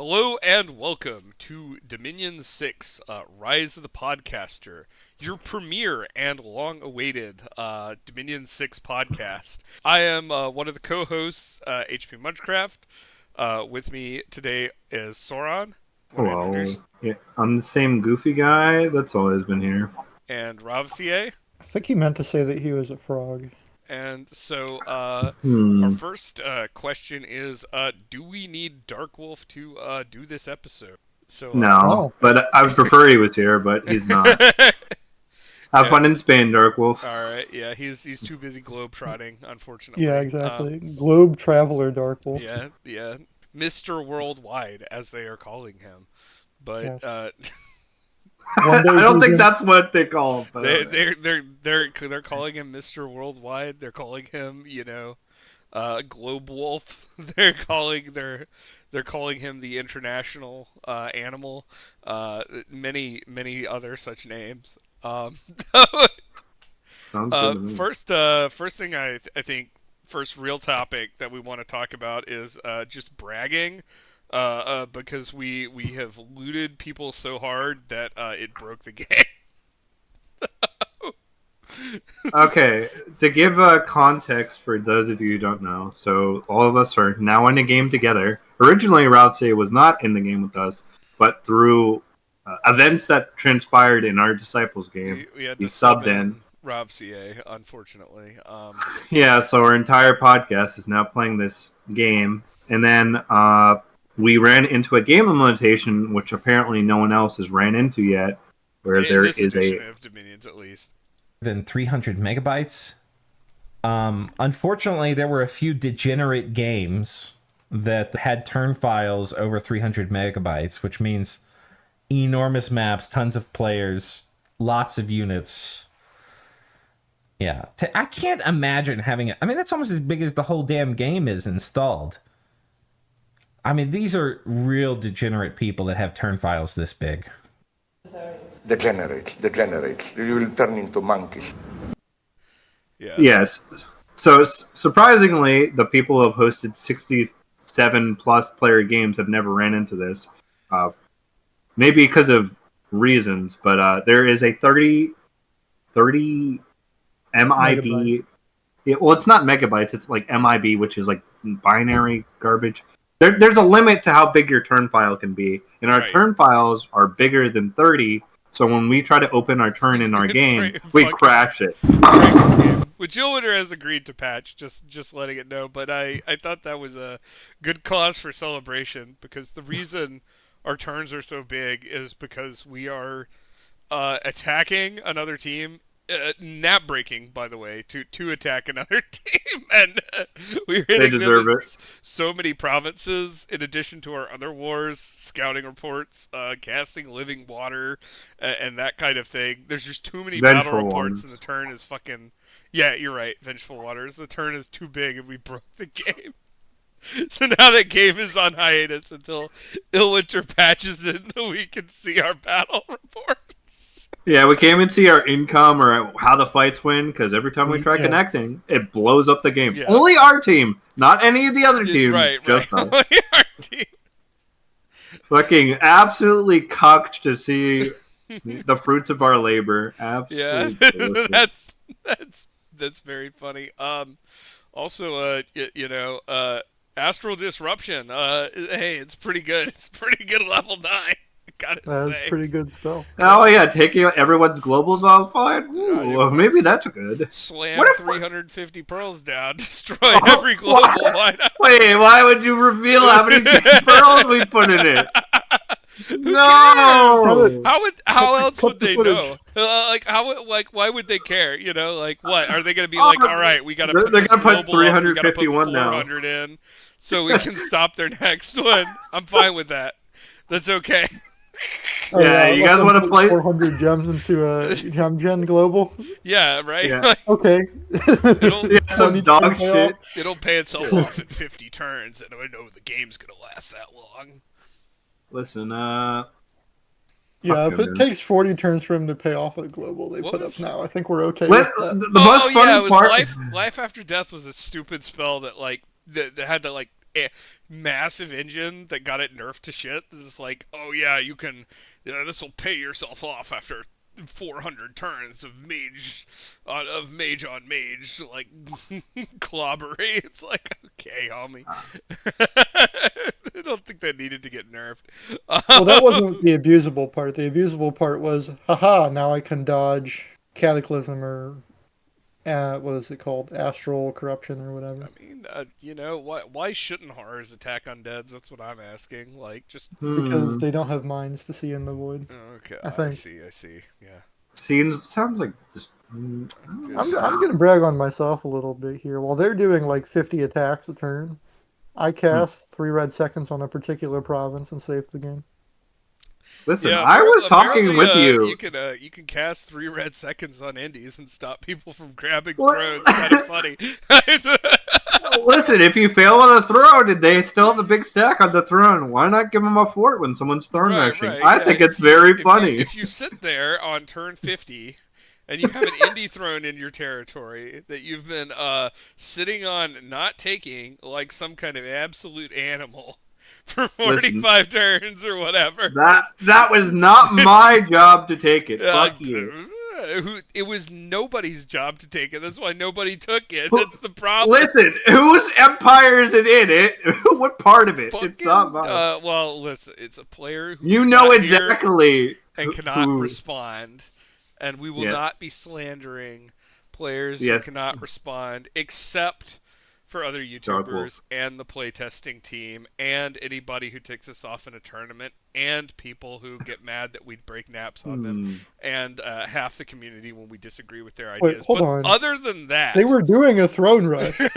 Hello and welcome to Dominion 6, Rise of the Podcaster, your premiere and long-awaited Dominion 6 podcast. I am one of the co-hosts, HP Munchcraft. With me today is Soron. Hello. Yeah, I'm the same goofy guy that's always been here. And Ravca. I think he meant to say that he was a frog. And so, our Hmm. first question is, do we need Darkwolf to do this episode? So, No, but I would prefer he was here, but he's not. Have fun in Spain, Darkwolf. All right, yeah, he's too busy globetrotting, unfortunately. Yeah, exactly. Globe Traveler Darkwolf. Yeah, Mr. Worldwide, as they are calling him. But Yes. I don't think that's what they call him. But they're calling him Mr. Worldwide. They're calling him, Globe Wolf. They're calling him the international animal. Many other such names. Sounds good to me. First thing I think first real topic that we want to talk about is just bragging. Because we have looted people so hard that it broke the game. Okay, to give context for those of you who don't know, so all of us are now in a game together. Originally, Route was not in the game with us, but through events that transpired in our Disciples game, We had he to subbed in. Rob CA, unfortunately. Yeah, so our entire podcast is now playing this game, and then we ran into a game limitation, which apparently no one else has ran into yet, where In there this is edition a of Dominions, at least. Than 300 megabytes. Unfortunately, there were a few degenerate games that had turn files over 300 megabytes, which means enormous maps, tons of players, lots of units. Yeah, I can't imagine having it. I mean, that's almost as big as the whole damn game is installed. I mean, these are real degenerate people that have turn files this big. Degenerates. You will turn into monkeys. Yeah. yes. So surprisingly, the people who have hosted 67 plus player games have never ran into this. Maybe because of reasons, but there is a 30 MIB. Megabyte. Yeah, well, it's not megabytes. It's like MIB, which is like binary garbage. There's a limit to how big your turn file can be, and our Right. turn files are bigger than 30. So when we try to open our turn in our game, Right, we fucking- crash it. Which Yolwinter has agreed to patch, just letting it know. But I thought that was a good cause for celebration, because the reason our turns are so big is because we are attacking another team, nap breaking, by the way, to attack another team, and we're hitting them deserve in it. so many provinces. In addition to our other wars, scouting reports, casting living water, and that kind of thing. There's just too many Vengeful battle reports, Waters. and the turn is fucking. Yeah, you're right. Vengeful Waters. The turn is too big, and we broke the game. So now that game is on hiatus until Illwinter patches it, and we can see our battle reports. Yeah, we can't even see our income or how the fights win, because every time we try Yeah. connecting, it blows up the game. Yeah. Only our team, not any of the other teams. Right. Just us. Our team. Fucking absolutely cucked to see the fruits of our labor. Yeah, Absolutely. that's very funny. Also, Astral Disruption. Hey, it's pretty good. It's pretty good level 9. Gotta That's say. a pretty good spell. Oh yeah, taking everyone's globals offline. Yeah, Ooh, well, maybe that's good. Slam What if- 350 pearls down, destroy every global. Why not? Wait, why would you reveal how many pearls we put in it? No. How else cut would the they footage. know? Why would they care? What are they gonna be like? All right, we gotta They're put this gonna put global up, we gotta put 351 now. 400 in, so we can stop their next one. I'm fine with that. That's okay. Yeah, you guys wanna play- 400 gems into a gem gen global? Yeah, right. Yeah. Okay. It'll- Yeah, some Need to dog pay off. shit. It'll pay itself off in 50 turns, and I know the game's gonna last that long. Listen, Yeah, Fuck if them, it dude. takes 40 turns for him to pay off a global they What put was- up now, I think we're okay the with that. most funny yeah, it was part. life after death was a stupid spell that had to massive engine that got it nerfed to shit. It's like, oh yeah, you can, this will pay yourself off after 400 turns of mage on mage, like clobbery. It's like, okay, homie. I don't think that needed to get nerfed. Well, that wasn't the abusable part. The abusable part was, haha, now I can dodge Cataclysm or what is it called? Astral Corruption or whatever. I mean, why shouldn't horrors attack undeads? That's what I'm asking. Like, just Because they don't have minds to see in the void. okay. I I think. see. Yeah. Sounds like just. I'm going to brag on myself a little bit here. While they're doing like 50 attacks a turn, I cast 3 red seconds on a particular province and save the game. Listen, Yeah, I was talking apparently, with you. You can cast 3 red seconds on indies and stop people from grabbing What? thrones. Kind of funny. Listen, if you fail on a throne and they still have a big stack on the throne, why not give them a fort when someone's throne rushing? I think it's very funny. If you sit there on turn 50 and you have an indie throne in your territory that you've been sitting on not taking like some kind of absolute animal for 45 turns or whatever. That was not my job to take it. Fuck you. It was nobody's job to take it. That's why nobody took it. That's the problem. Listen, whose empire is it in it? What part of it? It's not mine. Well, listen, it's a player who You know exactly and cannot respond, and we will not be slandering players who cannot respond, except for other YouTubers and the playtesting team and anybody who takes us off in a tournament and people who get mad that we break naps on them and half the community when we disagree with their ideas. Wait, hold on. Other than that... They were doing a throne rush. they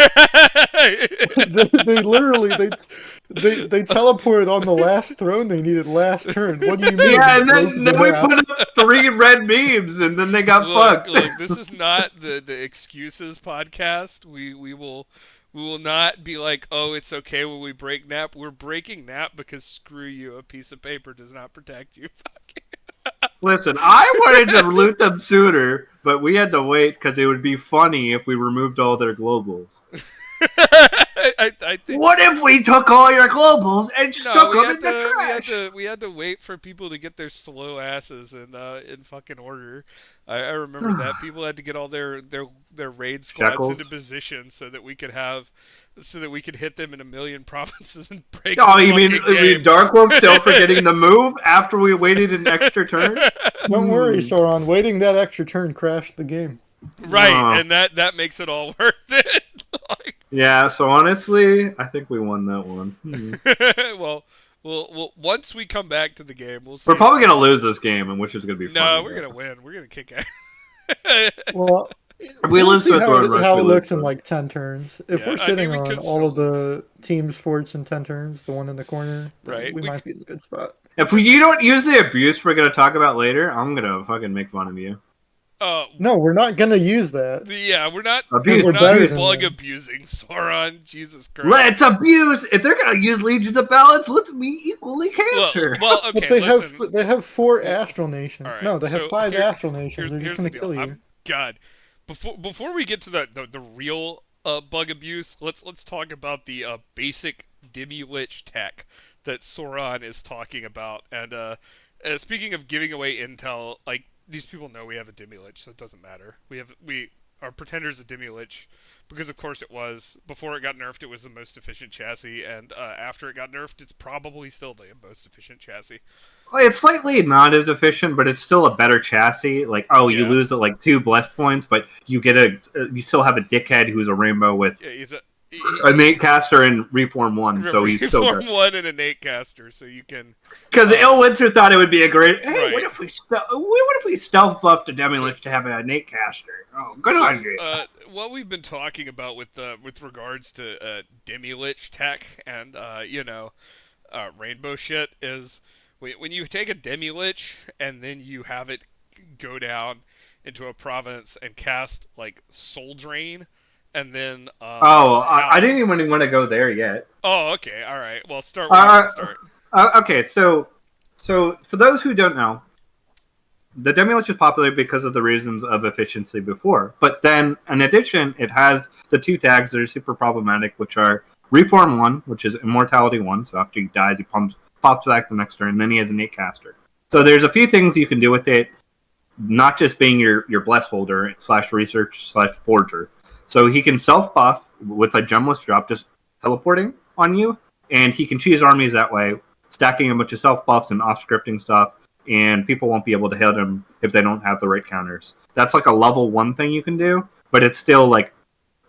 literally they teleported on the last throne they needed last turn. What do you mean? Yeah, and then we put up 3 red memes and then they got fucked. Look, this is not the excuses podcast. We will not be like, oh, it's okay when we break nap. We're breaking nap because screw you, a piece of paper does not protect you. Listen, I wanted to loot them sooner, but we had to wait because it would be funny if we removed all their globals. I think, what if we took all your globals and stuck them in the trash? We had to wait for people to get their slow asses in fucking order. I remember that people had to get all their raid squads into position so that we could hit them in a million provinces and break. Oh, you mean Darkworm still forgetting the move after we waited an extra turn? Don't worry, Soron. Waiting that extra turn crashed the game. Right, and that makes it all worth it. Yeah, so honestly, I think we won that one. Well, once we come back to the game, we'll see. We're probably going to lose this game, and which is going to be fun. No, we're going to win. We're going to kick ass. Well, we'll see how it looks in like 10 turns. If we're sitting we on all of the team's forts in 10 turns, the one in the corner, right, we might be in a good spot. If you don't use the abuse we're going to talk about later, I'm going to fucking make fun of you. No, we're not going to use that. Yeah, we're not plug abusing Soron. Jesus Christ. Let's abuse. If they're going to use Legions of Balance, let's be equally cancer. Well, okay, but they have 4 Astral Nations. Right, no, they have 5 Astral Nations. They're just going to kill you. God. Before we get to the real bug abuse, let's talk about the basic Demilich tech that Soron is talking about. And speaking of giving away intel, like, these people know we have a Demilich, so it doesn't matter. Our pretender's a Demilich because, of course, it was. Before it got nerfed, it was the most efficient chassis, and after it got nerfed, it's probably still the most efficient chassis. It's slightly not as efficient, but it's still a better chassis. Like, you lose like 2 bless points, but you still have a dickhead who's a rainbow with a Nate caster and Reform 1, so he's still good. Reform 1 and a Nate caster, so you can... Because Ilwinter thought it would be a great... Hey, right. What if we stealth buffed a Demilich to have a Nate caster? Oh, good idea. What we've been talking about with regards to Demilich tech and, rainbow shit is when you take a Demilich and then you have it go down into a province and cast, like, Soul Drain... And then... I didn't even want to go there yet. Oh, okay. All right. Well, start where you start. Okay, so for those who don't know, the Demilich is popular because of the reasons of efficiency before. But then, in addition, it has the 2 tags that are super problematic, which are Reform 1, which is Immortality 1, so after he dies, he pops back the next turn, and then he has Innate Caster. So there's a few things you can do with it, not just being your Bless Holder / Research / Forger. So he can self-buff with a Gemless drop, just teleporting on you, and he can choose armies that way, stacking a bunch of self-buffs and off-scripting stuff, and people won't be able to hit him if they don't have the right counters. That's like a level 1 thing you can do, but it's still like,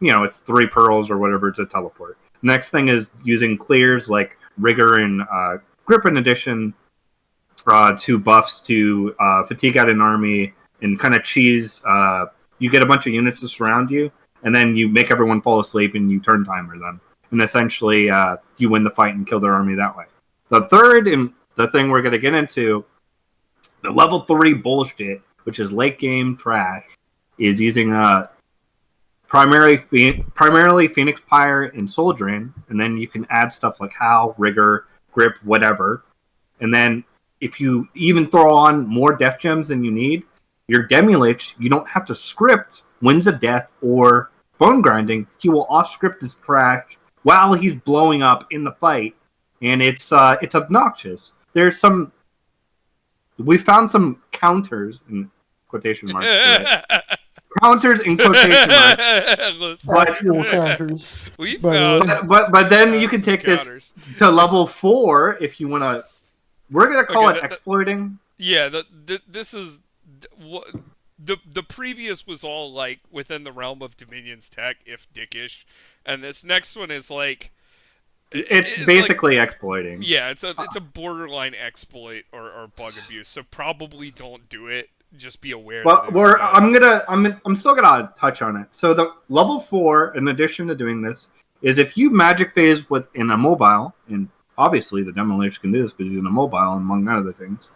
it's 3 pearls or whatever to teleport. Next thing is using clears like Rigor and Grip in addition to buffs to fatigue out an army and kind of cheese. You get a bunch of units to surround you, and then you make everyone fall asleep and you turn timer them. And essentially, you win the fight and kill their army that way. The third, and the thing we're going to get into, the level 3 bullshit, which is late game trash, is using primarily Phoenix Pyre and Soul Drain, and then you can add stuff like Howl, Rigor, Grip, whatever. And then if you even throw on more Death Gems than you need, your Demilich, you don't have to script Winds of Death or Bone Grinding. He will off-script his trash while he's blowing up in the fight, and it's obnoxious. We found some counters in quotation marks. Counters in quotation marks. Actual counters. We by the found way. But then you can take counters. this to level 4 if you want to. We're gonna call it exploiting. Yeah, this is what the previous was all like within the realm of Dominion's tech, if dickish, and this next one is like it's basically like, exploiting. Yeah, it's a borderline exploit or bug abuse. So probably don't do it. Just be aware. Well, I'm still gonna touch on it. So the level 4, in addition to doing this, is if you magic phase within a mobile, and obviously the Demilich can do this because he's in a mobile, among other things.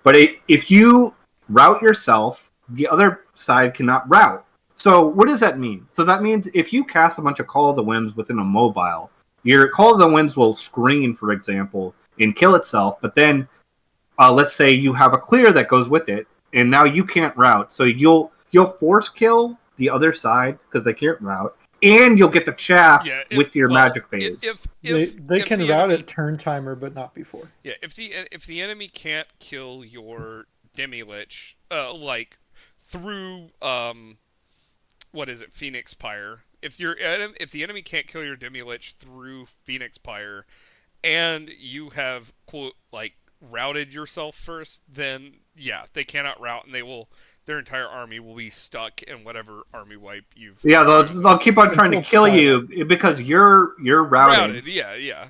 But if you route yourself, the other side cannot route. So what does that mean? So that means if you cast a bunch of Call of the Winds within a mobile, your Call of the Winds will screen, for example, and kill itself. But then, let's say you have a clear that goes with it, and now you can't route. So you'll force kill the other side because they can't route, and you'll get the chaff with your magic phase. They can route at turn timer, but not before. Yeah, if the enemy can't kill your Demilich, like through what is it, Phoenix Pyre? If the enemy can't kill your Demilich through Phoenix Pyre, and you have quote like routed yourself first, then yeah, they cannot route, and their entire army will be stuck in whatever army wipe you've. Yeah, they'll keep on trying to kill you because you're routed. Yeah.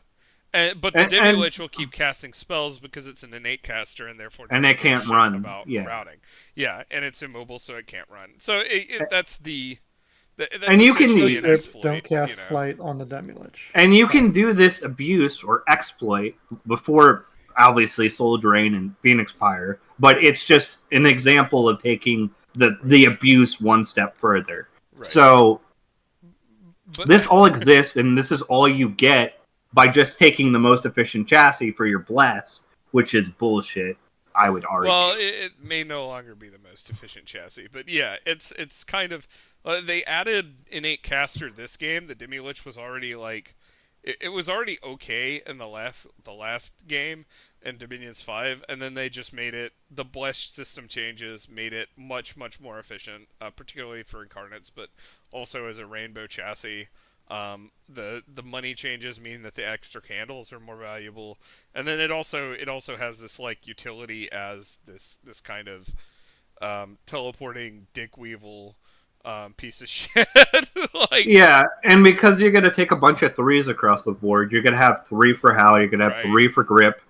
But the Demilich will keep casting spells because it's an innate caster, and therefore it can't run about routing. Yeah, and it's immobile, so it can't run. So that's and you can an exploit, don't cast flight on the Demilich. And you can do this abuse or exploit before, obviously, Soul Drain and Phoenix Pyre, but it's just an example of taking the abuse one step further. Right. So this all exists, and this is all you get by just taking the most efficient chassis for your bless, which is bullshit, I would argue. Well, it may no longer be the most efficient chassis, but yeah, it's kind of they added innate caster this game. The Demilich was already like it was already okay in the last game in Dominion's 5, and then they just made it, the bless system changes made it much more efficient, particularly for incarnates, but also as a rainbow chassis. The money changes mean that the extra candles are more valuable, and then it also has this like utility as this kind of teleporting Dick Weevil piece of shit. Like, yeah, and because you're gonna take a bunch of 3s across the board, you're gonna have 3 for Howl, you're gonna have 3 for Grip.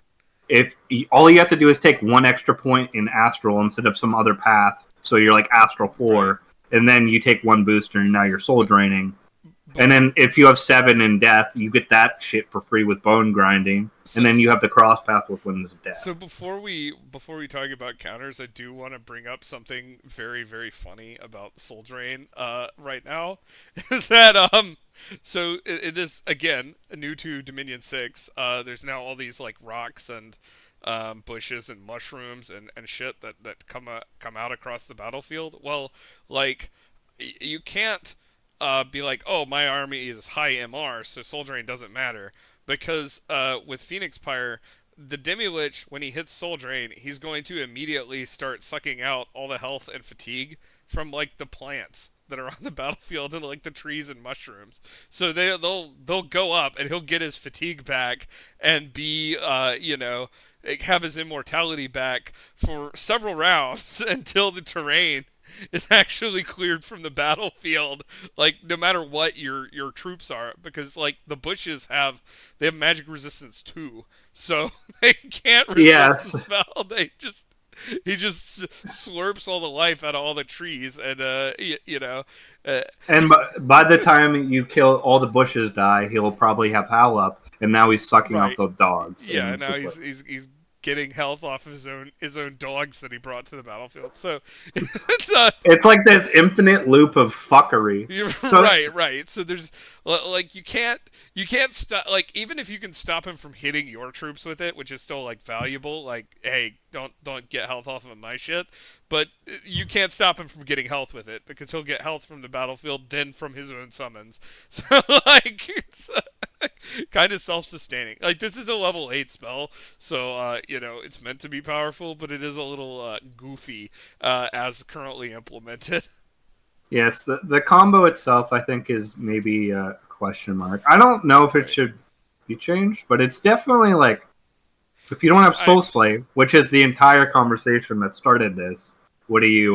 If all you have to do is take 1 extra point in Astral instead of some other path, so you're like Astral 4, and then you take 1 booster, and now you're Soul Draining. And then if you have 7 in Death, you get that shit for free with Bone Grinding, and then you have the cross path with Winds of Death. So before we talk about counters, I do want to bring up something very, very funny about Soul Drain right now. Is that so it is again new to Dominion 6. There's now all these like rocks and bushes and mushrooms and shit that come out across the battlefield. Well, like you can't. be like, oh, my army is high MR, so Soul Drain doesn't matter. Because with Phoenix Pyre, the Demilich, when he hits Soul Drain, he's going to immediately start sucking out all the health and fatigue from like the plants that are on the battlefield and like the trees and mushrooms. So they'll go up and he'll get his fatigue back and be have his immortality back for several rounds until the terrain is actually cleared from the battlefield, like no matter what your troops are, because like the bushes have magic resistance too, so they can't resist the Yes. spell. He just slurps all the life out of all the trees, and And by the time you kill all the bushes die, he'll probably have Howl up, and now he's sucking right. up the dogs. Yeah, and it's now just he's getting health off of his own dogs that he brought to the battlefield. So it's it's like this infinite loop of fuckery. So, right. So there's like you can't stop, like, even if you can stop him from hitting your troops with it, which is still like valuable. Like, hey, don't get health off of my shit. But you can't stop him from getting health with it, because he'll get health from the battlefield, then from his own summons. So like it's kind of self-sustaining. Like, this is a level 8 spell, so it's meant to be powerful, but it is a little goofy as currently implemented. yes, the combo itself, I think, is maybe a question mark. I don't know if it should be changed, but it's definitely like, if you don't have Soul Slay, which is the entire conversation that started this, what do you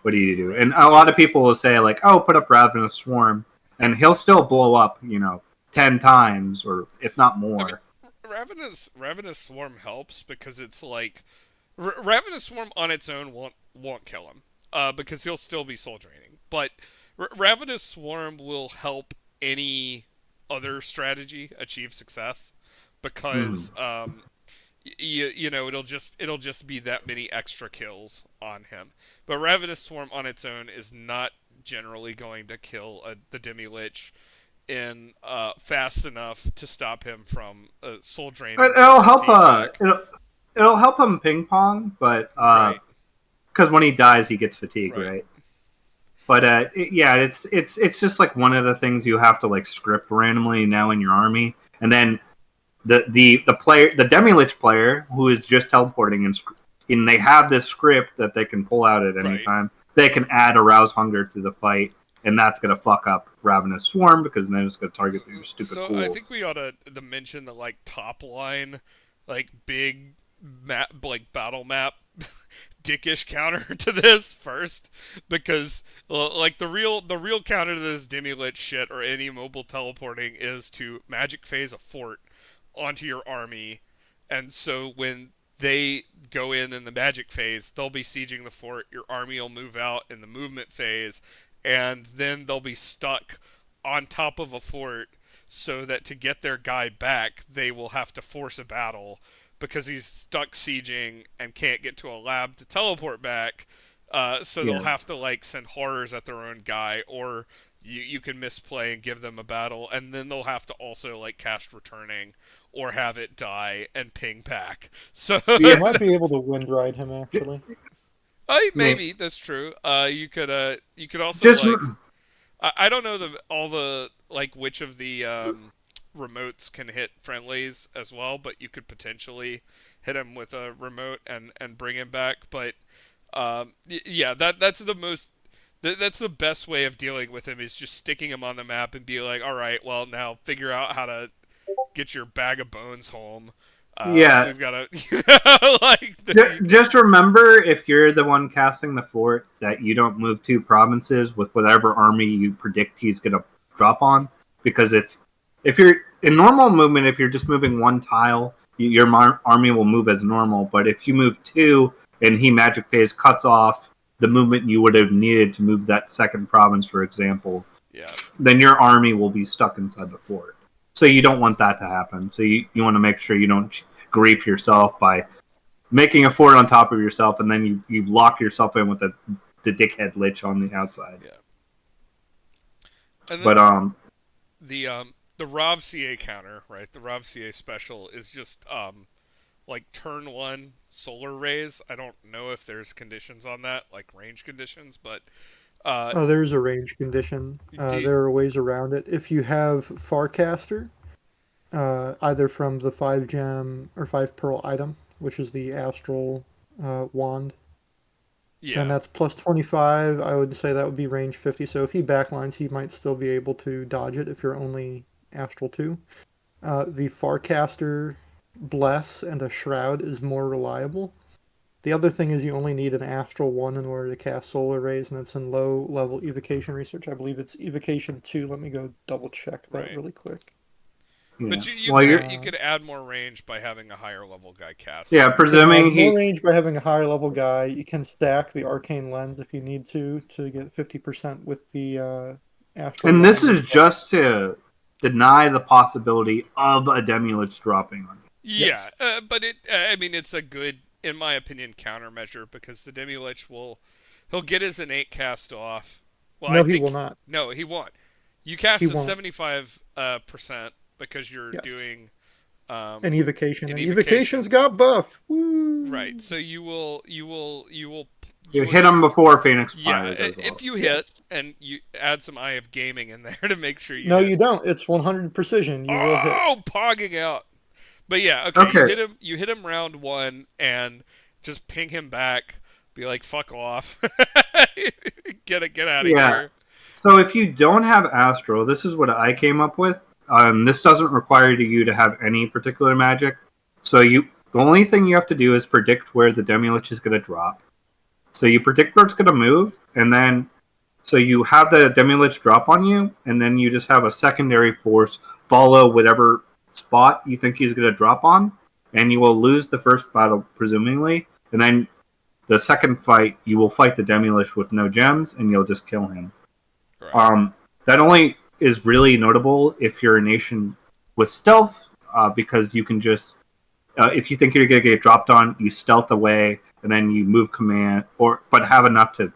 do? And a lot of people will say like, oh, put up Ravenous Swarm, and he'll still blow up, 10 times, or if not more. I mean, Ravenous Swarm helps because it's like Ravenous Swarm on its own won't kill him, because he'll still be soul draining. But Ravenous Swarm will help any other strategy achieve success, because it'll just be that many extra kills on him. But Ravenous Swarm on its own is not generally going to kill the Demilich in fast enough to stop him from soul draining. It'll help. It'll help him ping pong, but right. Because when he dies, he gets fatigue, Right. right? But it's just like one of the things you have to like script randomly now in your army, and then the player, the Demilich player, who is just teleporting, and they have this script that they can pull out at any Right. time. They can add Arouse Hunger to the fight, and that's gonna fuck up Ravenous Swarm, because then it's gonna target your stupid So pools. I think we ought to mention the like top line, like big map, like battle map dickish counter to this first, because like the real counter to this Demilich shit or any mobile teleporting is to magic phase a fort onto your army, and so when they go in the magic phase, they'll be sieging the fort. Your army will move out in the movement phase, and then they'll be stuck on top of a fort, so that to get their guy back, they will have to force a battle, because he's stuck sieging and can't get to a lab to teleport back. So they'll have to like send horrors at their own guy, or you can misplay and give them a battle, and then they'll have to also like cast returning or have it die and ping back. So You might be able to wind ride him, actually. maybe that's true. You could also Just like, I don't know all the like which of the remotes can hit friendlies as well, but you could potentially hit him with a remote and bring him back. But yeah, that's the best way of dealing with him, is just sticking him on the map and be like, all right, well, now figure out how to get your bag of bones home. We've got to just remember, if you're the one casting the fort, that you don't move 2 provinces with whatever army you predict he's going to drop on, because if you're in normal movement, if you're just moving 1 tile, your army will move as normal. But if you move 2 and he magic phase cuts off the movement you would have needed to move that second province, for example, then your army will be stuck inside the fort. So you don't want that to happen. So you want to make sure you don't grief yourself by making a fort on top of yourself, and then you lock yourself in with the dickhead lich on the outside. Yeah. And but the Rav CA counter, right? The Rav CA special is just like turn 1 solar rays. I don't know if there's conditions on that, like range conditions, but Oh, there's a range condition. There are ways around it. If you have Farcaster, either from the 5 gem or 5 pearl item, which is the astral wand, then Yeah. that's plus 25. I would say that would be range 50. So if he backlines, he might still be able to dodge it if you're only astral 2. The Farcaster Bless and a Shroud is more reliable. The other thing is you only need an Astral 1 in order to cast Solar Rays, and it's in low-level Evocation Research. I believe it's Evocation 2. Let me go double-check that Right. really quick. Yeah. But you Well, could you could add more range by having a higher level guy cast. yeah, it. You can presuming add more he. range by having a higher-level guy. You can stack the Arcane Lens if you need to get 50% with the Astral And this Wand. is just to deny the possibility of a Demilich dropping on you. Yeah, but I mean, it's a good, in my opinion, countermeasure because the Demilich he'll get his innate cast off. Well, No, I he think will not. no, he won't. You cast He at won't. 75% because you're Yes. doing An Evocation. an And evocation. Evocation's got buff. Woo! right. So you will You hit him before Phoenix Yeah, Fire goes if off. you hit and you add some Eye of Gaming in there to make sure you No, hit. you don't. It's 100 precision. You will hit. Oh, pogging out. But yeah, okay, Okay. You hit him round 1 and just ping him back. Be like, fuck off. Get out of Yeah. here. So if you don't have Astral, this is what I came up with. This doesn't require you to have any particular magic. So the only thing you have to do is predict where the Demilich is going to drop. So you predict where it's going to move, and then so you have the Demilich drop on you, and then you just have a secondary force follow whatever spot you think he's going to drop on, and you will lose the first battle presumably, and then the second fight you will fight the Demilich with no gems, and you'll just kill him. Right. That only is really notable if you're a nation with stealth, because you can just if you think you're going to get dropped on, you stealth away, and then you move command, but have enough to,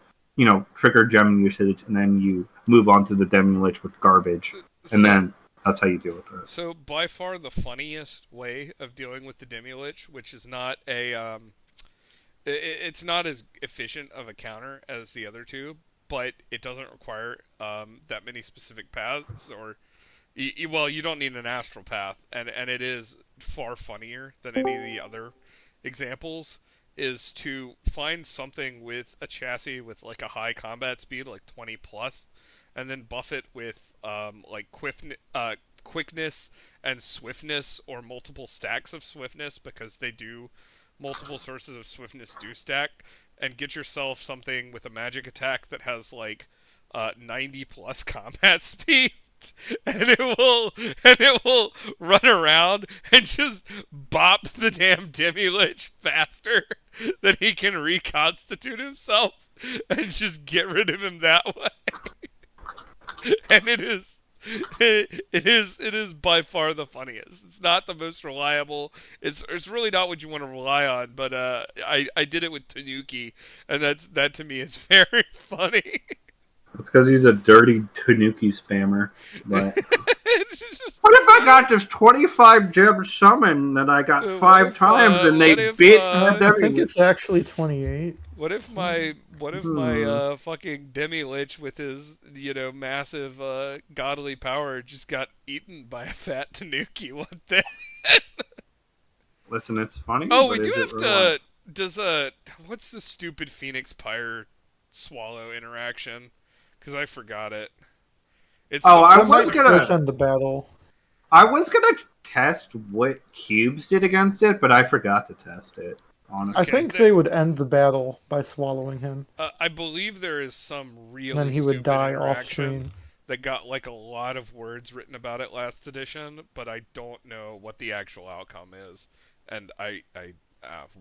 trigger gem usage, and then you move on to the Demilich with garbage, and then that's how you deal with it. So by far the funniest way of dealing with the Demilich, which is not it's not as efficient of a counter as the other two, but it doesn't require that many specific paths, or well, you don't need an astral path, and it is far funnier than any of the other examples, is to find something with a chassis with like a high combat speed, like 20 plus, and then buff it with like quickness and swiftness, or multiple stacks of swiftness, because they do multiple sources of swiftness do stack, and get yourself something with a magic attack that has like 90 plus combat speed. And it will run around and just bop the damn Demilich faster than he can reconstitute himself, and just get rid of him that way. And it is by far the funniest. It's not the most reliable. It's really not what you want to rely on. But I did it with Tanuki, and that to me is very funny. It's because he's a dirty Tanuki spammer. But what if I got this 25 gem summon that I got 5 times, and they bit? I think it's actually 28. What if my fucking Demilich with his massive godly power just got eaten by a fat Tanuki one day? Listen, it's funny. Oh, we do have to. What's the stupid Phoenix Pyre Swallow interaction? Because I forgot it. I was gonna end the battle. I was gonna test what cubes did against it, but I forgot to test it. Honestly, I think they would end the battle by swallowing him. I believe there is some really then he would stupid die interaction off screen. that got like a lot of words written about it last edition, but I don't know what the actual outcome is. And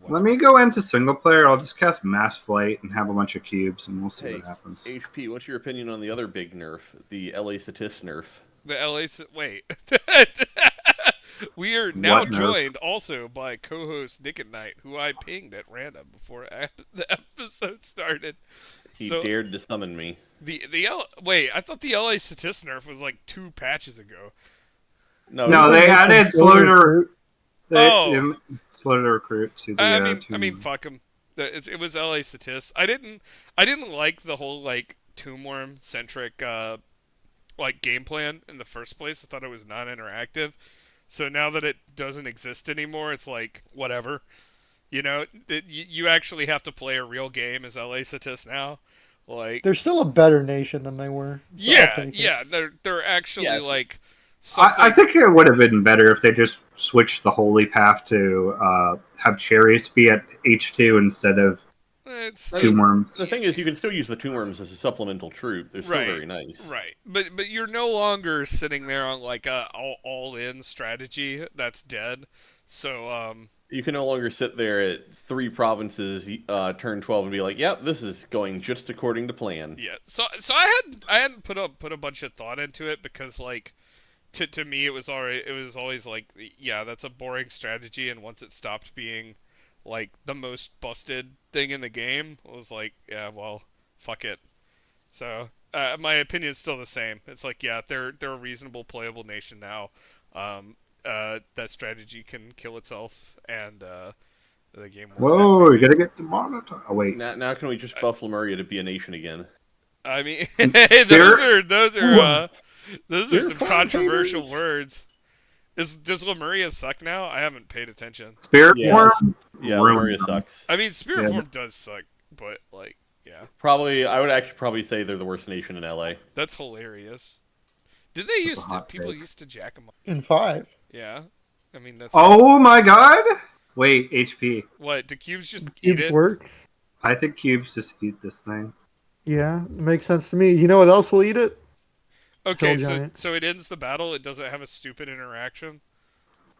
let me go into single player. I'll just cast Mass Flight and have a bunch of cubes, and we'll see what happens. HP, what's your opinion on the other big nerf, the LA Statist nerf? The LA... Wait. We are now joined also by co-host Nicknight, who I pinged at random before the episode started. He dared to summon me. Wait, I thought the LA Statist nerf was like 2 patches ago. No, they added slow to recruit. Slow to recruit to the. I mean, fuck him. It was LA Statist. I didn't like the whole like Tomb Worm centric like game plan in the first place. I thought it was non-interactive. So now that it doesn't exist anymore, it's like whatever. You actually have to play a real game as LA Satis now. Like, They're still a better nation than they were. So I'll yeah, take it. yeah, they're actually Yes. like I something. think it would have been better if they just switched the holy path to have chariots be at H2 instead of It's tomb worms. The thing is, you can still use the tomb worms as a supplemental troop. They're still Right, very nice. right, but you're no longer sitting there on like a all in strategy that's dead. So You can no longer sit there at 3 provinces, turn 12, and be like, "Yep, this is going just according to plan." yeah, so I hadn't put a bunch of thought into it because like to me it was always like, yeah, that's a boring strategy, and once it stopped being like the most busted thing in the game, it was like, yeah, well, fuck it. So my opinion is still the same. It's like, yeah, they're a reasonable playable nation now. That strategy can kill itself, and the game won't. Whoa, you're gonna get demonetized. Oh wait, Now can we just buff Lemuria to be a nation again? I mean, hey, those are They're some fun controversial haters. words. Does Lemuria suck now? I haven't paid attention. Spirit Yeah. form. Yeah, ruined Lemuria them. sucks. I mean, Spirit Yeah. Form does suck, but like, yeah, I would actually probably say they're the worst nation in LA. that's hilarious. Did they That's a hot people take. used to jack them up? In 5. Yeah, I mean that's Oh my god! Wait, HP. what, do cubes just eat Cubes it? work. I think cubes just eat this thing. Yeah, makes sense to me. You know what else will eat it? Okay, Hill so Giant. so it ends the battle. It doesn't have a stupid interaction.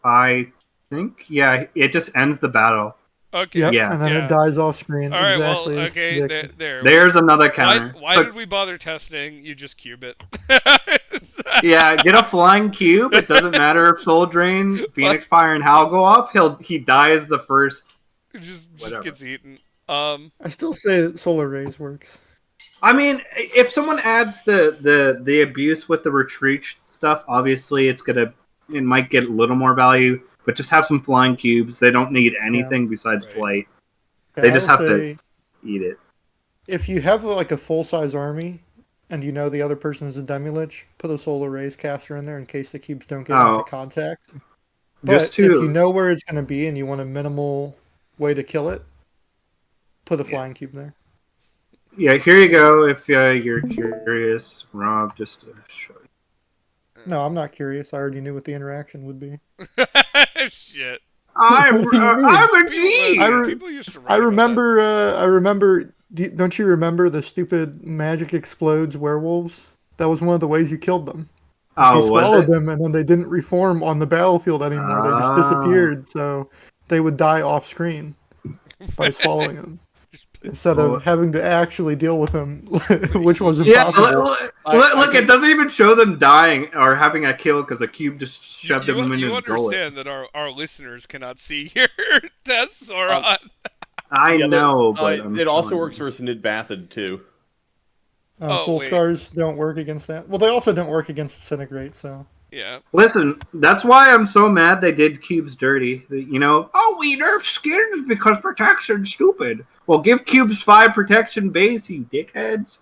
I think, yeah, it just ends the battle. Okay. Yep, Yeah. and then Yeah. it dies off screen. All right. Exactly Well, as okay. predicted. There. There's another Why, counter. why So- did we bother testing? You just cube it. Yeah, get a flying cube. It doesn't matter if Soul Drain, Phoenix Pyre, and Howl go off. He dies the first. It just Whatever. gets eaten. I still say that Solar Rays works. I mean, if someone adds the abuse with the retreat stuff, obviously it might get a little more value. But just have some flying cubes. They don't need anything besides Right. flight. Okay, They just I will have to say, eat it. if you have like a full size army and you know the other person is a Demilich, put a Solar Rays caster in there in case the cubes don't get Oh. into contact. But Just if you to know where it's going to be and you want a minimal way to kill it, put a flying cube there. yeah, here you go. If you're curious, Rob, just to show you. No, I'm not curious. I already knew what the interaction would be. Shit. I'm a People, G. people used to write I about remember. I remember. Don't you remember the stupid magic explodes werewolves? That was one of the ways you killed them. You Oh, was swallowed it? them, and then they didn't reform on the battlefield anymore. They just Oh. disappeared. So they would die off screen by swallowing them instead Oh. of having to actually deal with them, which was Yeah, impossible. look, it doesn't even show them dying or having a kill because a cube just shoved him in you his gullet. understand that our listeners cannot see your tests, Soron. I Yeah, know, but I'm it also telling works you. versus Nidbathid too. Soul wait. Scars don't work against that. Well, they also don't work against Disintegrate, so. Yeah. Listen, that's why I'm so mad they did cubes dirty. You know, oh, we nerf skins because protection's stupid. Well, give cubes 5 protection base, you dickheads.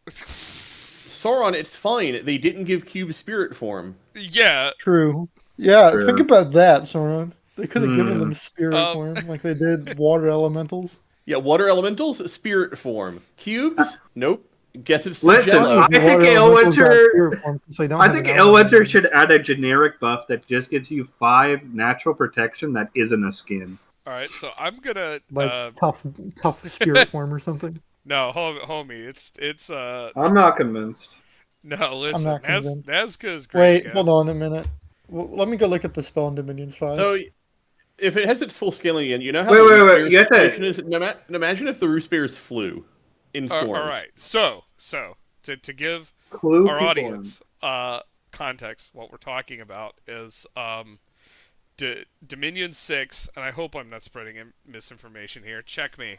Sauron, it's fine. They didn't give Cube spirit form. Yeah. True. Yeah, True. think about that, Soron. They could have given Hmm. them spirit Um, form like they did water elementals. Yeah, water elementals, spirit form. Cubes, nope. Guess it's Listen, Jello. I think I think Illwinter should add a generic buff that just gives you 5 natural protection that isn't a skin. All right. So I'm gonna like tough spirit form or something. no, homie. It's I'm not convinced. no. Listen, not convinced. Nazca is great. Wait, again. hold on a minute. Well, let me go look at the spell in Dominions 5. So, if it has its full scaling again, you know how Wait, the wait, Roost wait, Bears you have to- situation is? Imagine if the Roost Bears flew in storms. All right. So to give Clue our people audience context, what we're talking about is Dominion 6, and I hope I'm not spreading misinformation here. Check me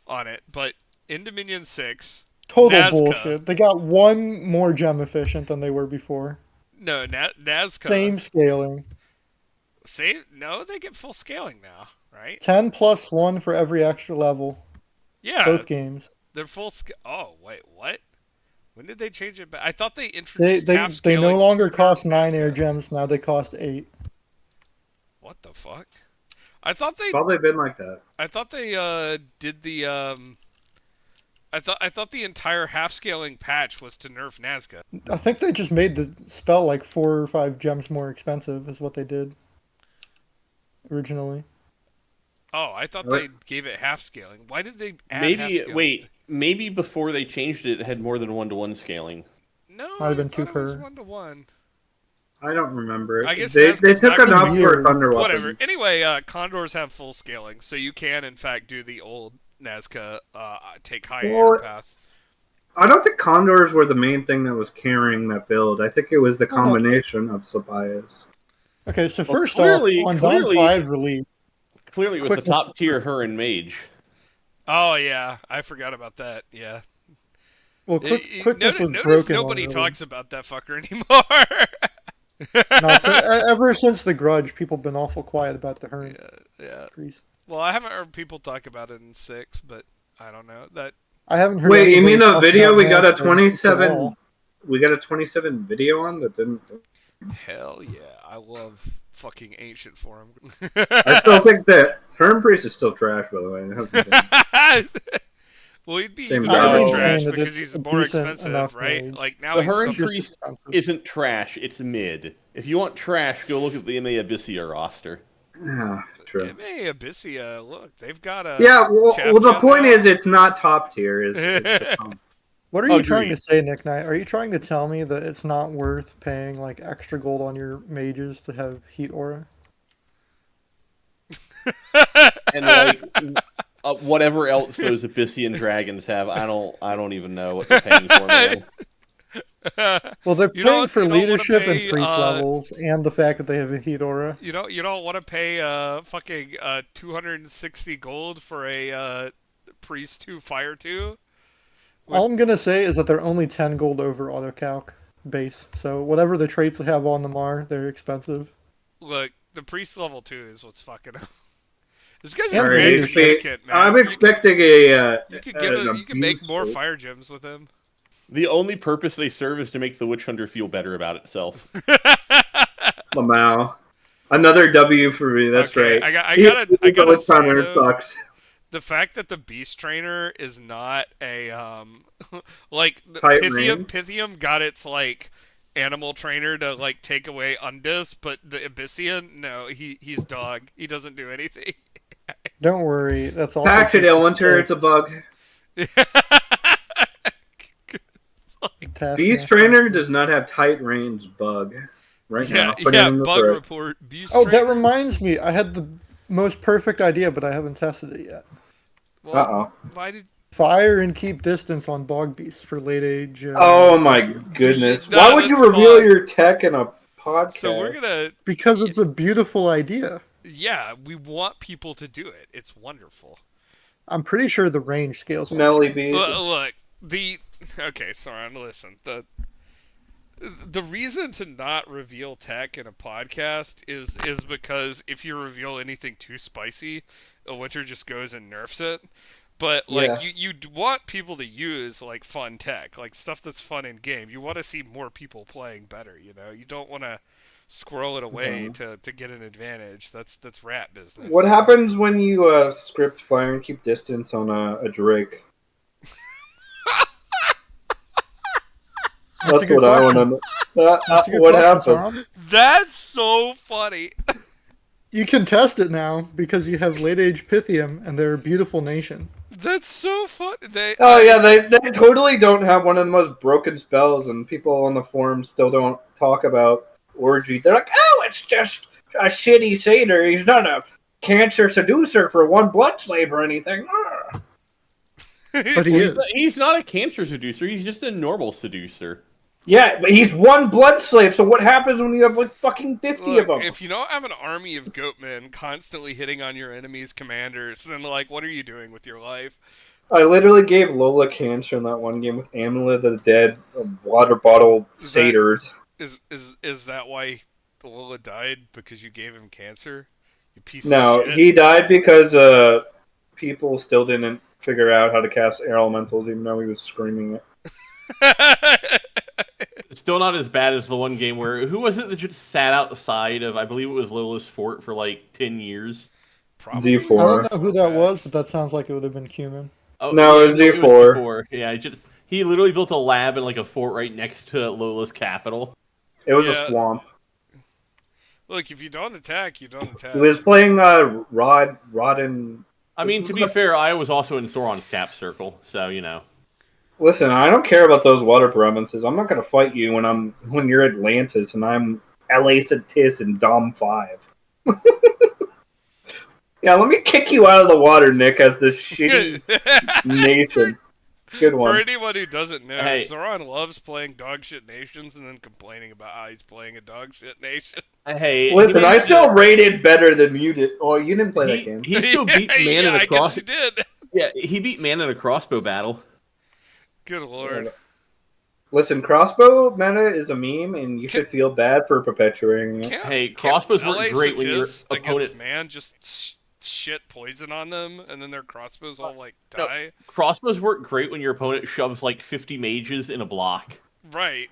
on it. But in Dominion 6, Total Nazca- bullshit. They got one more gem efficient than they were before. no, Nazca. Same scaling. No, they get full scaling now, right? 10 plus 1 for every extra level. Yeah, Both games. they're full scale. Oh, wait, what? When did they change it back? I thought they introduced They half-scaling no longer to cost nerf 9 air Nazca. gems. Now they cost 8. What the fuck? I thought they Probably been like that. did the I thought the entire half-scaling patch was to nerf Nazca. I think they just made the spell like 4 or 5 gems more expensive. Is what they did originally. Oh, I thought What? they gave it half-scaling. Why did they add Maybe half-scaling? maybe before they changed it, it had more than 1-to-1 scaling. No, Might have been I thought it was 2 per. 1-to-1. I don't remember. I guess they Nazca's took not enough gonna for be- thunder Whatever. weapons. Anyway, condors have full scaling, so you can in fact do the old Nazca take high air pass. I don't think condors were the main thing that was carrying that build. I think it was the combination of Sabayas. Okay, so Well, first clearly- off, on clearly- Dawn 5 release, Clearly, it was Quick- the top tier Hurin mage. Oh yeah, I forgot about that. Yeah. well, quickness was Notice broken. nobody on release. talks about that fucker anymore. No, ever since the Grudge, people have been awful quiet about the Hern yeah. priest. Well, I haven't heard people talk about it in 6, but I don't know. That I haven't heard. Wait, you anybody mean the talk video about we got a Nazca at 27? all. We got a 27 video on that didn't. hell yeah, I love fucking ancient form. I still think that Herm Priest is still trash, by the way. It hasn't been- Well, he'd be Same even guy. more I'm trash saying that because it's he's a more decent expensive, enough right? mage. Like now The he's Hurin some- Just priest expensive. isn't trash; it's mid. If you want trash, go look at the MA Abyssia roster. Yeah, true. MA Abyssia. Look, they've got a Yeah, well, Shaft the Gem point now. is, it's not top tier. Is the problem. What are you Agreed. trying to say, Nicknight? Are you trying to tell me that it's not worth paying like extra gold on your mages to have heat aura? And like whatever else those Abyssian dragons have, I don't even know what they're paying for, man. Well, they're You paying don't- for you don't wanna leadership pay, and priest levels, and the fact that they have a heat aura. You don't want to pay fucking 260 gold for a priest 2 fire 2. All I'm gonna say is that they're only 10 gold over autocalc base, so whatever the traits they have on them are, they're expensive. Look, the priest level 2 is what's fucking up. This guy's And a the great leadership. Connecticut, man. I'm expecting a. You could give an him, you could make abuse more rate. fire gems with him. The only purpose they serve is to make the Witch Hunter feel better about itself. Lamau. Another W for me. That's Okay, right. I gotta say, Hunter though, sucks. the fact that the beast trainer is not a like the Tight Pythium reins. Pythium got its like animal trainer to like take away Undis, but the Abyssian, no, he's dog. He doesn't do anything. Don't worry, that's all. Patch it, Elwinter. It's a bug. Beast Trainer does not have tight range bug. Right now. Put it in the bug thread. report. Beast Oh, that trainer. reminds me. I had the most perfect idea, but I haven't tested it yet. Well, Uh-oh. why did Fire and keep distance on bog beasts for late age. Oh my goodness. No, Why would you that's reveal fun. your tech in a podcast? so we're gonna Because it's a beautiful idea. yeah, we want people to do it. It's wonderful. I'm pretty sure the range scales. Smelly bees. Look, okay, Soren, listen. The reason to not reveal tech in a podcast is because if you reveal anything too spicy, a Witcher just goes and nerfs it. But like Yeah. you want people to use like fun tech, like stuff that's fun in game. You want to see more people playing better. You know, you don't want to squirrel it away to get an advantage. That's rat business. What happens when you script fire and keep distance on a Drake? That's a good what I want to question. know. That's a good What question, happens? Soren. That's so funny. You can test it now because you have late age Pythium and they're a beautiful nation. That's so fun. Oh yeah, they totally don't have one of the most broken spells, and people on the forums still don't talk about Orgy. They're like, oh, it's just a shitty satyr. He's not a cancer seducer for one blood slave or anything. Ugh. But he is. He's not a cancer seducer. He's just a normal seducer. Yeah, but he's one blood slave, so what happens when you have like fucking 50 Look, of them? if you don't have an army of goatmen constantly hitting on your enemy's commanders, then like, what are you doing with your life? I literally gave Lola cancer in that one game with Amulet of the Dead, water bottle satyrs. Is that why Lola died? Because you gave him cancer? You piece No, of shit. he died because people still didn't figure out how to cast air elementals, even though he was screaming it. Still not as bad as the one game where who was it that just sat outside of, I believe it was Lola's fort for like 10 years. Probably. I Z4. don't know who that was, but that sounds like it would have been Cumin. Oh No, yeah, it was it was Z4. Z4. Yeah, he literally built a lab and like a fort right next to Lola's capital. It was a Yeah. swamp. Look, if you don't attack, you don't attack. He was playing Rod and. I mean, to be fair, I was also in Sauron's cap circle, so you know. Listen, I don't care about those water provinces. I'm not gonna fight you when you're Atlantis and I'm LA Satis and Dom 5. Yeah, let me kick you out of the water, Nick, as this shitty nation. Good For one. anyone who doesn't know, Hey. Soron loves playing dogshit nations and then complaining about how he's playing a dogshit nation. Hey, Listen, I still rated better than you did. Oh, you didn't play that game. He still beat man yeah, in a I cross. guess you did. Yeah, he beat man in a crossbow battle. Good lord. Listen, crossbow meta is a meme, and you should feel bad for perpetuating it. Hey, crossbows work LA great when your Satis opponent. against man just shit poison on them, and then their crossbows all like No. die. Crossbows work great when your opponent shoves like 50 mages in a block. Right.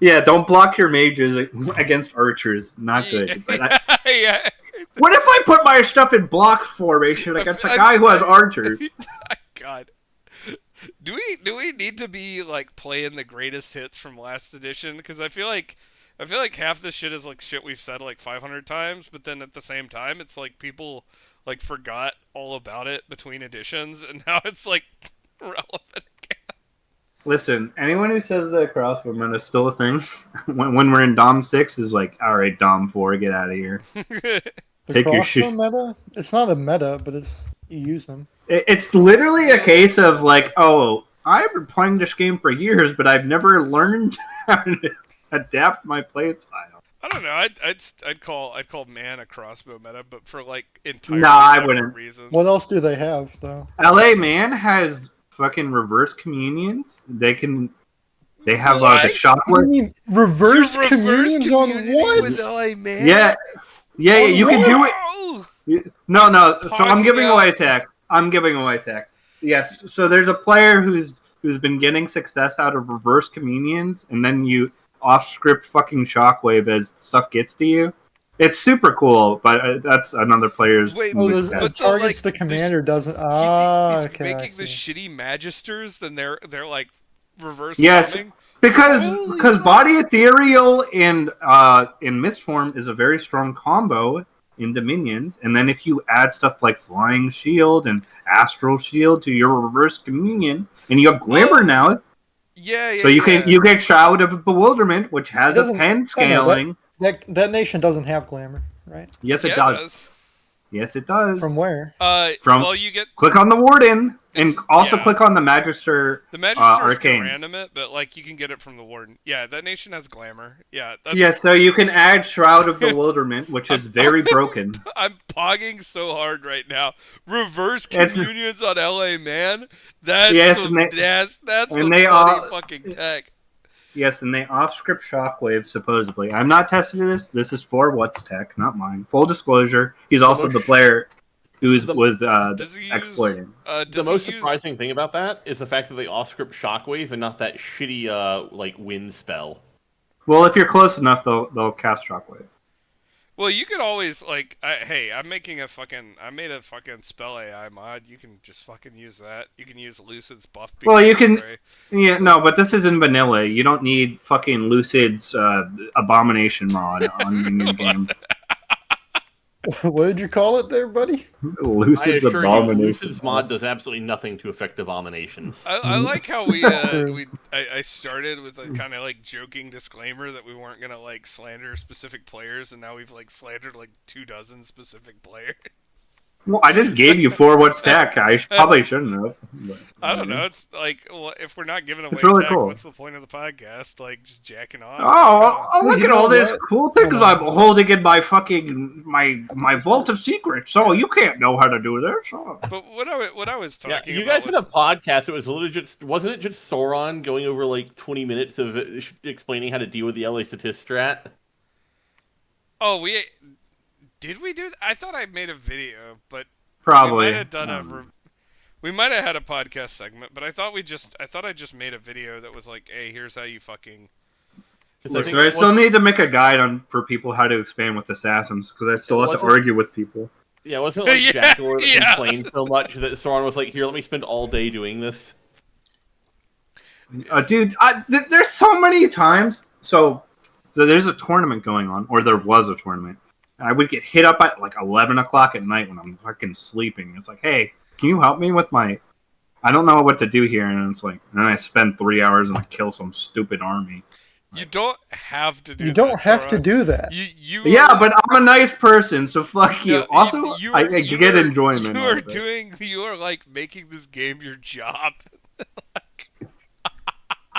Yeah, don't block your mages against archers. Not good. But yeah. what if I put my stuff in block formation against a guy who has archers? God. Do we need to be like playing the greatest hits from last edition? Because I feel like half this shit is like shit we've said like 500 times, but then at the same time it's like people like forgot all about it between editions, and now it's like relevant again. Listen, anyone who says that crossbow meta is still a thing when we're in Dom 6 is like, all right, Dom 4, get out of here. The Take your crossbow shit. meta? It's not a meta, but you use them. It's literally a case of like, oh, I've been playing this game for years, but I've never learned how to adapt my playstyle. I don't know. I'd call man a crossbow meta, but for like entirely Nah, I separate wouldn't. reasons. What else do they have, though? LA Man has fucking reverse communions. They have the What? shockwave. mean reverse Reverse communions on community what? with LA man. Yeah, you can do it. Whoa! No. So I'm Talking giving about- away tech. Yes. So there's a player who's been getting success out of reverse communions, and then you off script fucking shockwave as stuff gets to you. It's super cool, but that's another player's. Wait, Oh, but- it but the, targets like, the commander doesn't. He's Okay. I making the see. shitty magisters, then they're like reverse. Yes. coming? Because Holy fuck. body ethereal and in Mistform is a very strong combo in Dominions, and then if you add stuff like Flying Shield and Astral Shield to your reverse communion, and you have Glamour now, Yeah. so you get Shroud of Bewilderment, which has It a doesn't- pen I know, scaling. That nation doesn't have glamour, right? Yes, it Yeah, does. Yes, it does. From where? From- well, you get Click on the Warden, and It's- also yeah. click on the Magister. the magisters can Arcane. random it, but like you can get it from the warden. Yeah, that nation has glamour. Yeah, that's, Yeah, so you can add Shroud of Bewilderment, which is very broken. I'm pogging so hard right now. Reverse It's- communions on LA man. That's Yes, some, and they- that's and some they funny are- fucking tech. Yes, and they off-script Shockwave, supposedly. I'm not testing this. This is for What's Tech, not mine. Full disclosure, he's also the player who was Does he use, exploiting. The does most he use- surprising thing about that is the fact that they off-script Shockwave and not that shitty like wind spell. Well, if you're close enough, they'll cast Shockwave. Well, you could always like, hey, I made a fucking spell AI mod. You can just fucking use that. You can use Lucid's buff. Well, you beacon can- spray. Yeah, no, but this is in vanilla. You don't need fucking Lucid's Abomination mod on your new game. What did you call it there, buddy? I Lucid's assure you, Abomination. Lucid's mod does absolutely nothing to affect abominations. I like how I started with a kind of like joking disclaimer that we weren't gonna like slander specific players, and now we've like slandered like 24 specific players. Well, I just gave you 4 What's Tech. I probably shouldn't have. But, I don't know. It's like, well, if we're not giving away It's really tech, cool. what's the point of the podcast? Like just jacking off. Oh, look You at know all these what? cool things Hold I'm on. holding in my fucking my vault of secrets. So you can't know how to do this. Oh. But what I was Yeah, talking you about guys with- had a podcast. It was literally just wasn't it just Soron going over like 20 minutes of explaining how to deal with the LA Statist strat? Oh, did we do? I thought I made a video, but Probably. we might have done We might have had a podcast segment, but I thought I just made a video that was like, "Hey, here's how you fucking." Listen, I still need to make a guide for people how to expand with assassins because I still have to argue with people. Yeah, wasn't it like Jackal complained so much that Soron was like, "Here, let me spend all day doing this." Dude, there's so many times. So there's a tournament going on, or there was a tournament. I would get hit up at like 11 o'clock at night when I'm fucking sleeping. It's like, hey, can you help me with my... I don't know what to do here. And it's like, and then I spend 3 hours and I kill some stupid army. You don't have to do that. You don't have to do that. Yeah, but I'm a nice person, so fuck you. Also, I get enjoyment. You are like making this game your job.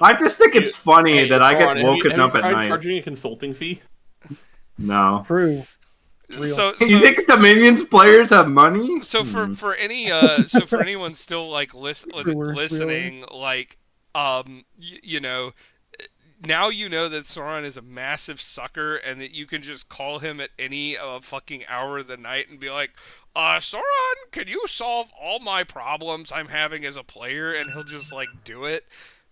I just think it's funny that I get woken up at night. Charging a consulting fee? No. True. So you think Dominions players have money? So for anyone still like listening, like you know, now you know that Soron is a massive sucker and that you can just call him at any fucking hour of the night and be like, Soron, can you solve all my problems I'm having as a player? And he'll just like do it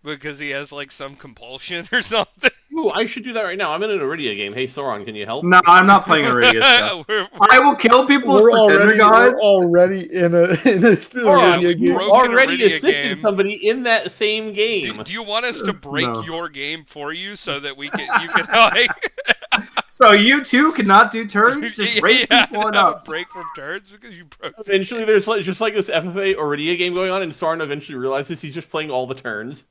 because he has like some compulsion or something. Ooh, I should do that right now. I'm in an Iridia game. Hey, Soron, can you help? No, I'm not playing Iridia stuff. I will kill people with pretender gods. We're already in a Iridia game. Already assisted somebody in that same game. Do you want us to break your game for you so that you can like... So you too cannot do turns? Just break people up. Break from turns because you broke. Eventually, there's just like this FFA Iridia game going on, and Soron eventually realizes he's just playing all the turns.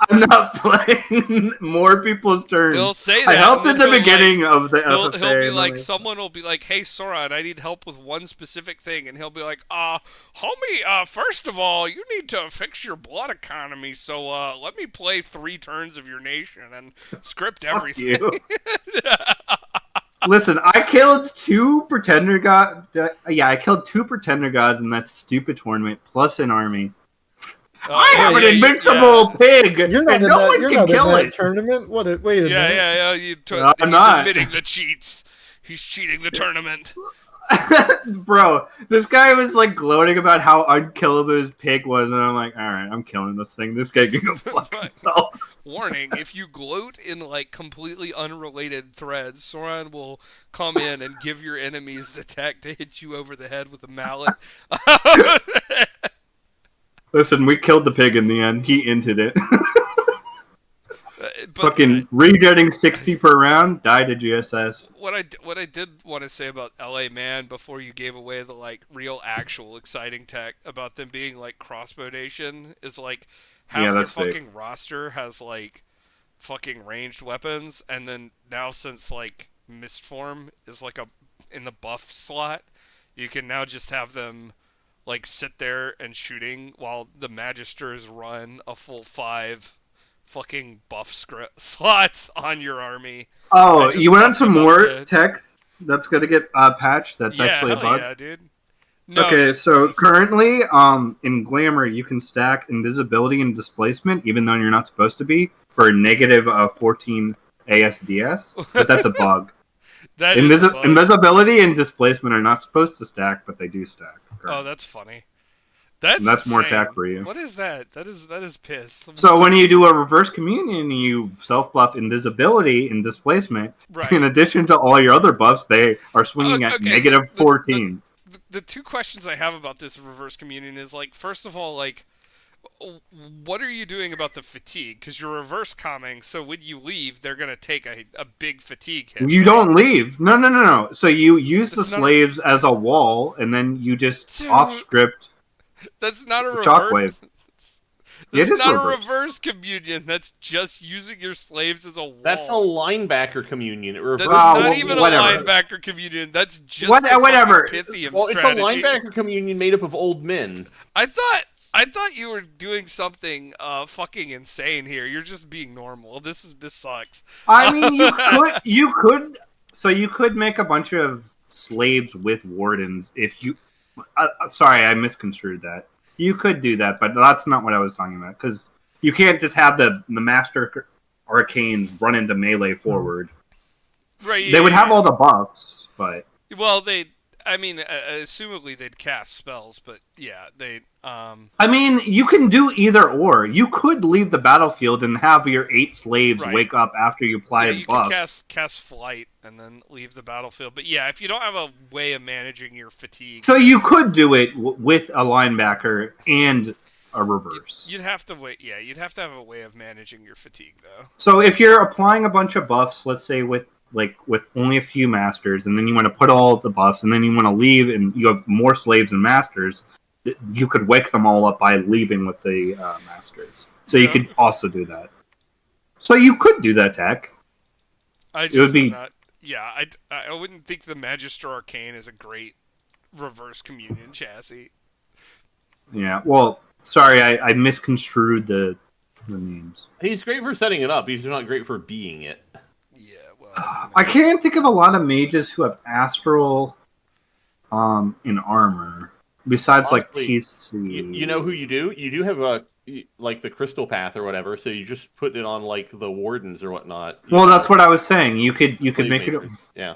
I'm not playing more people's turns. He'll say that. I helped at the beginning of the FFA. He'll be like, someone will be like, "Hey, Soron, I need help with one specific thing," and he'll be like, homie, first of all, you need to fix your blood economy. So, let me play 3 turns of your nation and script everything." Listen, I killed 2 pretender gods. Yeah, I killed 2 pretender gods in that stupid tournament, plus an army. I have an invincible pig, and no one can kill it. Tournament? What? Wait a minute. Yeah. He's admitting the cheats. He's cheating the tournament. Bro, this guy was like gloating about how unkillable his pig was, and I'm like, all right, I'm killing this thing. This guy can go fuck himself. Warning, if you gloat in like completely unrelated threads, Soron will come in and give your enemies the tack to hit you over the head with a mallet. Listen, we killed the pig in the end. He inted it. Fucking regetting 60 per round, died to GSS. What I did want to say about LA Man before you gave away the like real actual exciting tech about them being like crossbow nation is like half their fucking roster has like fucking ranged weapons, and then now since like Mistform is like in the buff slot, you can now just have them like sit there and shooting while the Magisters run a full 5 fucking buff slots on your army. Oh, you want some more tech that's gonna get patched? That's actually a bug. Yeah, dude. No, okay, so currently, in Glamour, you can stack invisibility and displacement, even though you're not supposed to be, for negative 14 ASDS. But that's a bug. Invisibility and displacement are not supposed to stack, but they do stack. Oh, that's funny. That's more attack for you. What is that? That is piss. So when you do a reverse communion, you self-buff invisibility and displacement. Right. In addition to all your other buffs, they are swinging at negative 14. The 2 questions I have about this reverse communion is, like, first of all, like, what are you doing about the fatigue? Because you're reverse comming, so when you leave, they're going to take a big fatigue hit. You don't leave. No. So you use the slaves as a wall, and then you just off-script. That's not a reverse. Shockwave. That's not a reverse communion. That's just using your slaves as a wall. That's a linebacker communion. That's not even a linebacker communion. That's just whatever. Pythium strategy. It's a linebacker communion made up of old men. I thought you were doing something fucking insane here. You're just being normal. This sucks. I mean, you could make a bunch of slaves with wardens if you. Sorry, I misconstrued that. You could do that, but that's not what I was talking about. Because you can't just have the Master Arcanes run into melee forward. Right. They would have all the buffs, but... Well, I mean, assumably they'd cast spells, but yeah, they. I mean, you can do either or. You could leave the battlefield and have your 8 slaves Right. wake up after you apply Yeah, the you buffs. can cast flight and then leave the battlefield. But yeah, if you don't have a way of managing your fatigue, So you could do it with a linebacker and a reverse. you'd have to wait. Yeah, you'd have to have a way of managing your fatigue, though. So if you're applying a bunch of buffs, let's say with only a few masters, and then you want to put all the buffs, and then you want to leave, and you have more slaves and masters, you could wake them all up by leaving with the masters. So you could also do that. So you could do that, Tech. I just would be- not. Yeah, I wouldn't think the Magister Arcane is a great reverse communion chassis. Yeah. Well, sorry, I misconstrued the names. He's great for setting it up. He's not great for being it. Yeah, well, I can't think of a lot of mages who have astral in armor. Besides, Honestly, TC. You know who you do? You do have like the crystal path or whatever. So you just put it on like the wardens or whatnot. Well, that's what I was saying. You could Slave make matrix. it. Yeah.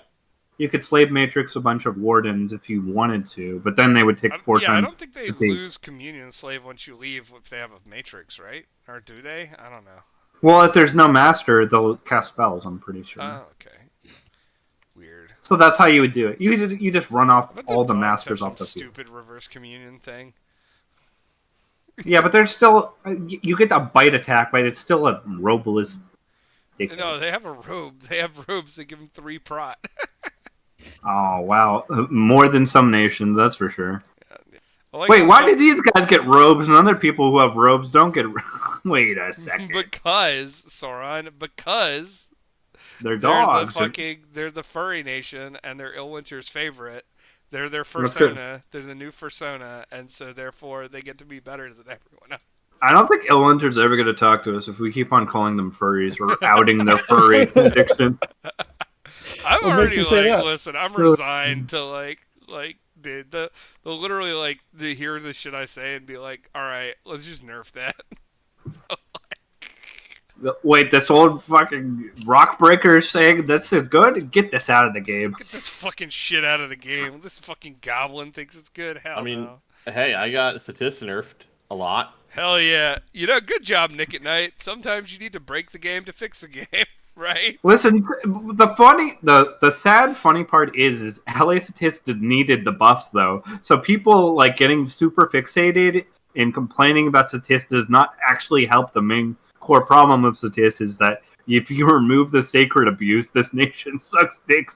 You could slave matrix a bunch of wardens if you wanted to, but then they would take 4 I times. don't think they the fee. lose communion slave once you leave if they have a matrix, right? Or do they? I don't know. Well, if there's no master, they'll cast spells. I'm pretty sure. Oh, okay. Weird. So that's how you would do it. You just run off But all the dogs masters have off the some field. stupid reverse communion thing. Yeah, but there's still you get a bite attack, but it's still a robeless. dickhead. No, they have a robe. They have robes that give them 3 prot. Oh wow, more than some nations, that's for sure. I like Wait, how why some- did these guys get robes and other people who have robes don't get? Wait a second, Because Soron, because they're they're dogs. they're the furry nation and they're Illwinter's favorite. They're their good. fursona. They're the new fursona, and so therefore they get to be better than everyone else. I don't think Illwinter's ever going to talk to us if we keep on calling them furries or outing their furry addiction. I'm What makes already you say like, that? listen, I'm resigned to like, dude, they'll literally like they hear the shit I say and be like, all right, let's just nerf that. Wait, this old fucking rock breaker is saying this is good? Get this out of the game. Get this fucking shit out of the game. This fucking goblin thinks it's good. Hell I mean, no. hey, I got Statista nerfed a lot. Hell yeah. You know, good job, Nicknight. Sometimes you need to break the game to fix the game, right? Listen, the sad funny part is LA Statista needed the buffs though. So people like getting super fixated and complaining about Statista does not actually help. The main core problem of Statista is that if you remove the sacred abuse, this nation sucks dicks